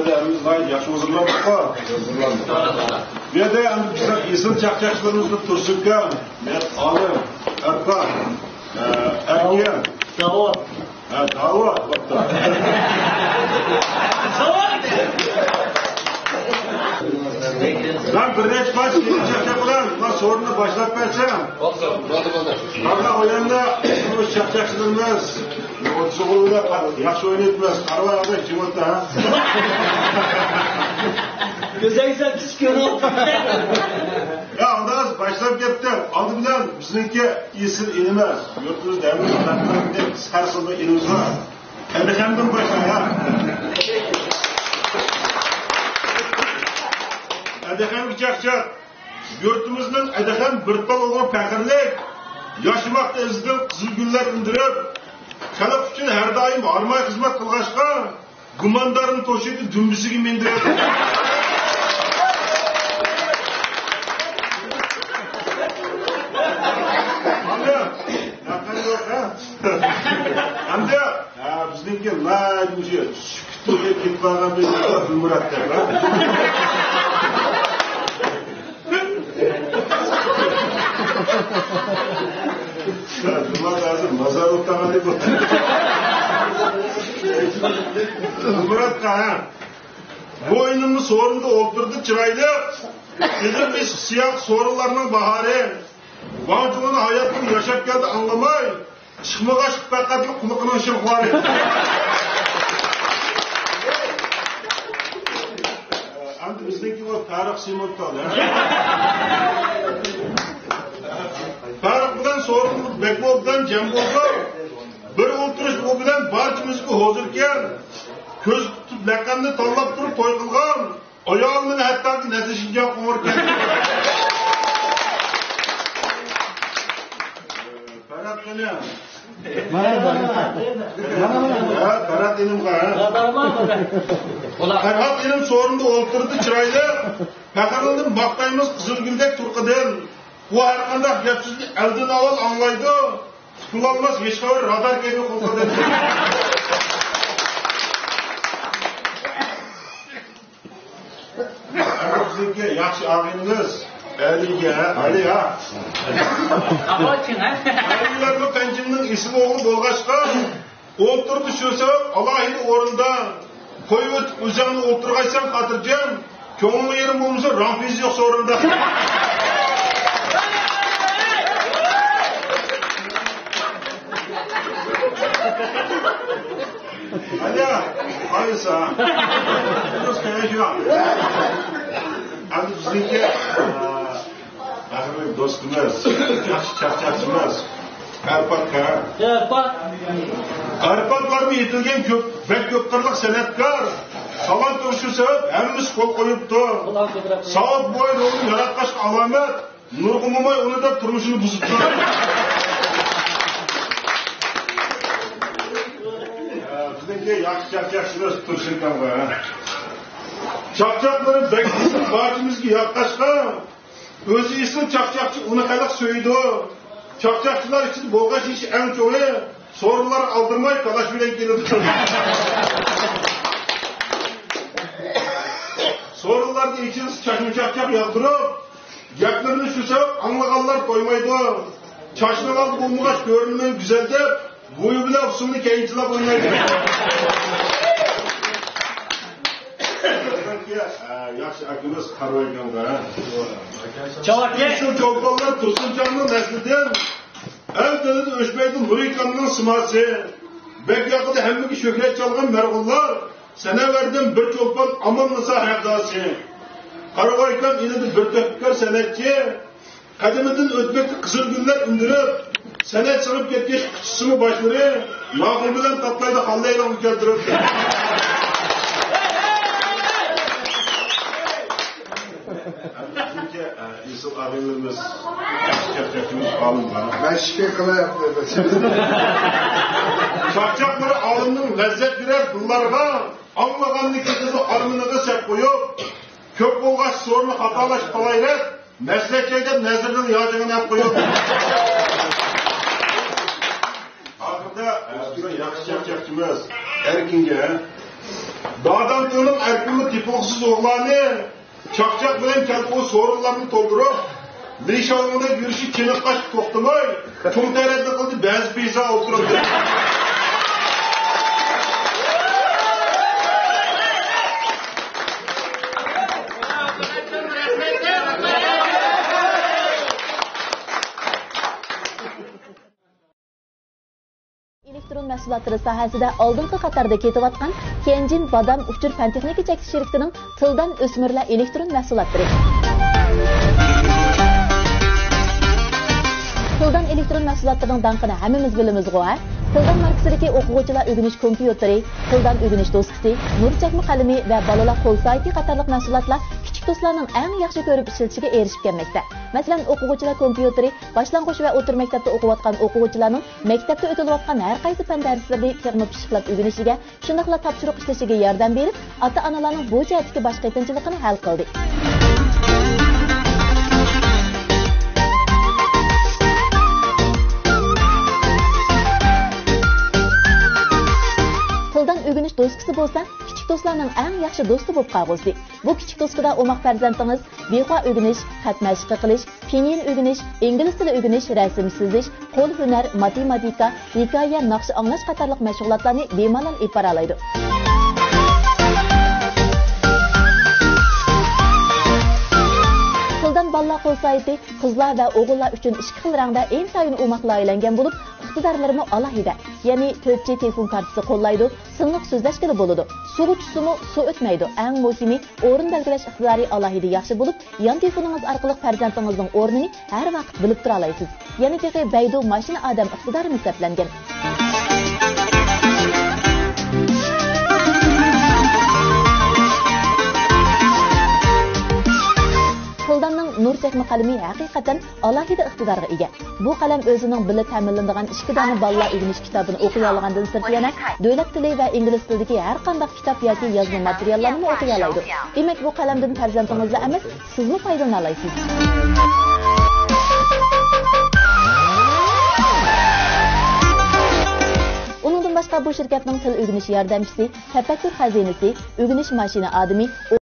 Derimiz gayet yaxşı hazırlandık mı? Bir de bizden isim çakçakçılarımızda Tursunkan, Alim, Erkan, Erken, Davut. Davut, baktı. Ben bir reç baş gelecek yapılan, ben sorunu başlayıp versem. Ama o yanında çakçakçılarımız, Oğuzluğuna yaxşı oynayıpmız, karvay adı kim oldu ha? Güzel çıkıyor. Ya ondan başlayıp gitti, adı bilen bizimki iyisi inmez. Yurtumuz devlet tarafından her sılda inimiz var. Edekemden başla ya. Edekem çakçak. Yurtumuzun Edekem bir tal olan pekirlik. Yaşamakta izdim kızıl güller indirip. Kalap için her daim armaya hizmet kılgaçka. Gumandarın toşuydu dümbüsü gibi indirip. Hamdi, bizdenki la demişi, şükürtüge ketip bargan bir Murat der ha. Murat lazım, nazar ottagan deyip otur. Murat ha. Bu oyunumuz sorunda oturdu çıraylı. Bizim biz siyah sorularının baharı. Vancıların hayatını yaşap geldi anlamay. Çıkmağa şıkkatlı kulakının şırkları. Andı bizdeki o Tarık Simontal ya. Tarık'dan sorumluluk Bekbol'dan Cemboz'dan bir oturuş o bilen barçımızı hozurken köz tutup lakanını tanlap durup toy kılgan ayağının hatta ki nezleşince konurken Ferhat ne? Ferhat benim Ferhat benim sorumda oturdu çıraylı. Fakarlı'nın baktayımız Kızılgül'dek Turku'dan. Bu arkanda hepsini elden alan anlaydı. Tutulanmaz geçkavur radar gibi kolkadı. Bizimki yaxşı ağabeyimiz. Ali ha. Aliler bu pencinin ismi oğlu Bolgaç'ta oturdu şu sebep Allah'ın orunda koyup üzerine oturgaysam katıracağım. Çoğunlu yerim olmuşsa rampiz yok sorunda. Ali hayırlısı ha. Burası kaya şu an. Hadi bizimki Ahmet dostumuz, yaxşı çakçakçımız, Erpak ha. Erpak var mı yetilgen bek köpkarlık senetkar. Salan turşu sebep hemimiz kol koyuptu. Saat boyu rolun yaratkaş alamet. Nurgumumay onu da turmuşunu buzuttu. Bizimki yaxşı çakçakçımız Turşinkan var ha. Çakçakların beklisin bahçemizki yaklaşka. Özü isim çakçakçı onu kadar söyledi. Çakçakçılar için Bolgaç işi en çoğu sorular aldırmayıp kalaş bile gelirdi. Sorularda içiniz çakçak yaptırıp yaklarını şu sebep anlaganlar koymaydı. Çaşnaval bulmuş görünmeyen güzelde boyu bile usulünü keyifçilap oynaydı. Yaxşı akımız Karvaykan'da. Çavakye. Şu çolpanlar Tursuncan'ın neslinden evde de Öşbey'den Nurikan'ın sıması. Bek yakıda hemmeki şöhret çalgan mergullar sana verdim bir çolpan amanlısa hevdası. Karvaykan yine de bir tepkiler senetçi. Kademeden ötmekte kızıl günler indirip senet sınıp ketkeş kıçısını başları nakıl bilen tatlaydı hallayla ülkeldirip. Yusuf ağabeylerimiz çakçakçımız alın bana. Ben şike kala yaptım. Çakçakları alının lezzet birer kıllarına anlaganlı kızı armına da sep koyup kök bolgaç sorunu hatalaş talayret meslekçeyden nezirden yağcığını yap koyup ahırda yaxşı çakçakçımız Erkin'e Dağdanlığının erkimi tipiksiz oğlanı, çakçak bilen kelpo sorunlarını doldurup, nişanlığına yürüyüşü çelik kaç toktamay, tüm teredde kıldı bez pizza oturup. Elektron mahsulotlari sohasida oldingi qatorda ketayotgan Tianjin Badam Uchur fan-texnika cheklanish shirkatining tildan o'smirlar elektron mahsulotlari. Tildan elektron mahsulotlarining danqini hammamiz bilamiz-ku. Tildan markasidagi o'quvchilar o'rganish kompyuteri, tildan o'rganish doskasi, nur chakma qalami va bolalar qo'l soati qatorliq mahsulotlar kichik do'stlarning eng yaxshi ko'rib ishlatishiga erishib kelmoqda. Masalan, o'quvchilar kompyuteri, boshlang'ich va o'rta maktabda o'qiyotgan o'quvchilarning maktabda o'tilayotgan har qaysi fan darslarini texnik pishiqlab o'rganishiga, shundaqla topshiriq ishlashiga yordam berib, ota-onalarning bu jihatdagi bosh qiyinchilikni hal qildi. Tildan o'rganish doskasi bo'lsa, kichik do'stlarning eng yaxshi do'sti bo'lib qolg'usi. Bu kichik doskada o'moq farzandingiz bexo o'rganish, xat mashq qilish, pinyin o'rganish, ingliz tili o'rganish, rasm chizish, qo'l hunar, matematika, hikoya, naqsh anglash qatorliq mashg'ulotlarni bemalol olib bora oladi. Tildan bolalar qo'l soati qizlar va o'g'illar uchun ikki xil rangda intayin o'moqlar aylangan bo'lib, iqtidorlarimi alohida. Ya'ni 4G telefon kartasi qo'llaydi, silliq so'zlashgili bo'ladi. Suv tushsimi, suv o'tmaydi. Eng muhimi, o'rin belgilash iqtidori alohida yaxshi bo'lib, yon telefoningiz orqali farzandingizning o'rnini har vaqt bilib tura olasiz. Yana tegi Baydu mashina odam iqtidori hisoblangan. Tildanning nur chakma qalami haqiqatan alohida iqtidorga ega. Bu qalam o'zining bila ta'minlanadigan 2 dona bolalar o'rganish kitobini o'qiy olgandan sirt yana davlat tili va ingliz tilidagi har qanday kitob yoki yozma materiallarni o'qiy oladi. Demak, bu qalamdan farzandingizga emas, sizmi foydalana olasiz. Uningdan boshqa bu shirkatning til o'rganish yordamchisi, tafakkur xazinasi, o'rganish mashina odami